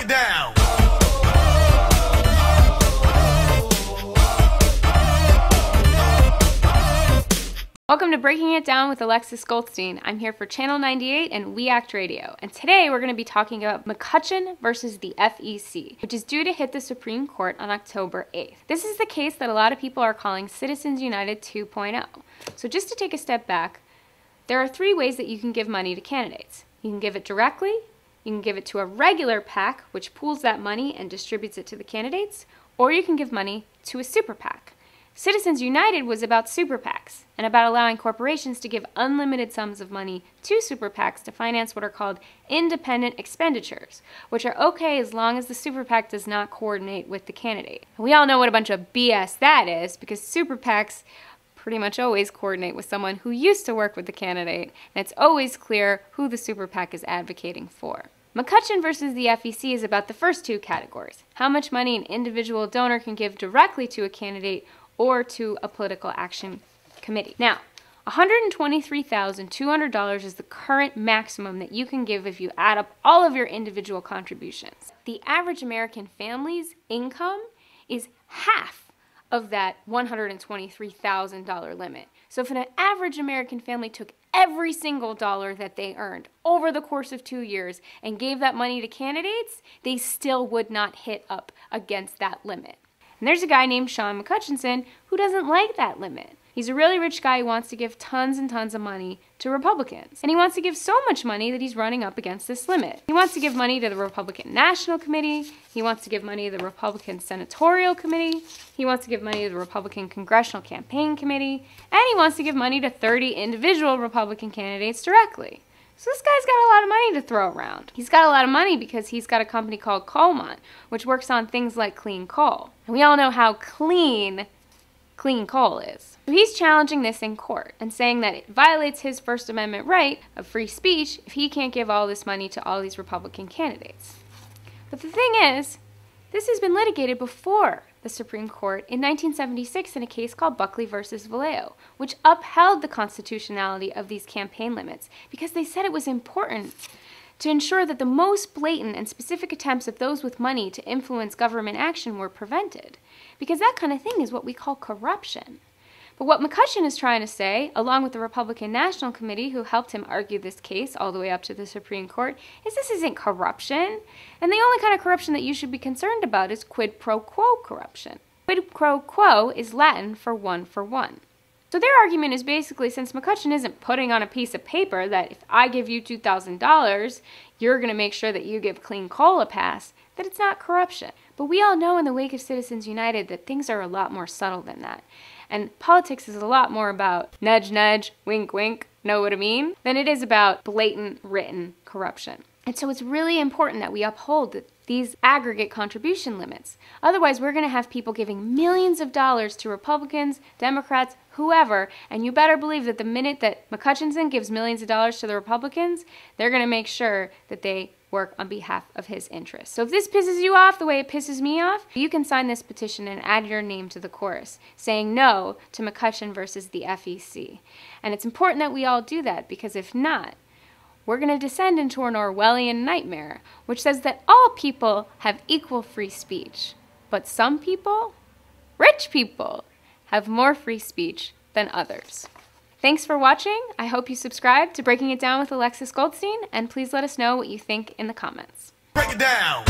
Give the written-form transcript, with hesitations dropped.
it down. Welcome to Breaking It Down with Alexis Goldstein. I'm here for Channel 98 and We Act Radio. And today we're going to be talking about McCutcheon versus the FEC, which is due to hit the Supreme Court on October 8th. This is the case that a lot of people are calling Citizens United 2.0. So just to take a step back, there are three ways that you can give money to candidates. You can give it directly, you can give it to a regular PAC, which pools that money and distributes it to the candidates, or you can give money to a super PAC. Citizens United was about super PACs and about allowing corporations to give unlimited sums of money to super PACs to finance what are called independent expenditures, which are okay as long as the super PAC does not coordinate with the candidate. And we all know what a bunch of BS that is, because super PACs pretty much always coordinate with someone who used to work with the candidate, and it's always clear who the super PAC is advocating for. McCutcheon versus the FEC is about the first two categories: how much money an individual donor can give directly to a candidate or to a political action committee. Now, $123,200 is the current maximum that you can give if you add up all of your individual contributions. The average American family's income is half of that $123,000 limit. So if an average American family took every single dollar that they earned over the course of 2 years and gave that money to candidates, they still would not hit up against that limit. And there's a guy named Shaun McCutcheon who doesn't like that limit. He's a really rich guy who wants to give tons and tons of money to Republicans. And he wants to give so much money that he's running up against this limit. He wants to give money to the Republican National Committee. He wants to give money to the Republican Senatorial Committee. He wants to give money to the Republican Congressional Campaign Committee. And he wants to give money to 30 individual Republican candidates directly. So this guy's got a lot of money to throw around. He's got a lot of money because he's got a company called Coalmont, which works on things like clean coal. And we all know how clean coal is. So he's challenging this in court and saying that it violates his First Amendment right of free speech if he can't give all this money to all these Republican candidates. But the thing is, this has been litigated before the Supreme Court in 1976 in a case called Buckley versus Vallejo, which upheld the constitutionality of these campaign limits because they said it was important to ensure that the most blatant and specific attempts of those with money to influence government action were prevented, because that kind of thing is what we call corruption. But what McCutcheon is trying to say, along with the Republican National Committee who helped him argue this case all the way up to the Supreme Court, is this isn't corruption. And the only kind of corruption that you should be concerned about is quid pro quo corruption. Quid pro quo is Latin for one for one. So their argument is basically, since McCutcheon isn't putting on a piece of paper that if I give you $2,000, you're going to make sure that you give clean coal a pass, that it's not corruption. But we all know in the wake of Citizens United that things are a lot more subtle than that. And politics is a lot more about nudge, nudge, wink, wink, know what I mean, than it is about blatant written corruption. And so it's really important that we uphold these aggregate contribution limits. Otherwise, we're going to have people giving millions of dollars to Republicans, Democrats, whoever, and you better believe that the minute that McCutcheon gives millions of dollars to the Republicans, they're going to make sure that they work on behalf of his interests. So if this pisses you off the way it pisses me off, you can sign this petition and add your name to the chorus, saying no to McCutcheon versus the FEC. And it's important that we all do that, because if not, we're going to descend into an Orwellian nightmare, which says that all people have equal free speech, but some people, rich people, have more free speech than others. Thanks for watching. I hope you subscribe to Breaking It Down with Alexis Goldstein, and please let us know what you think in the comments. Break it down.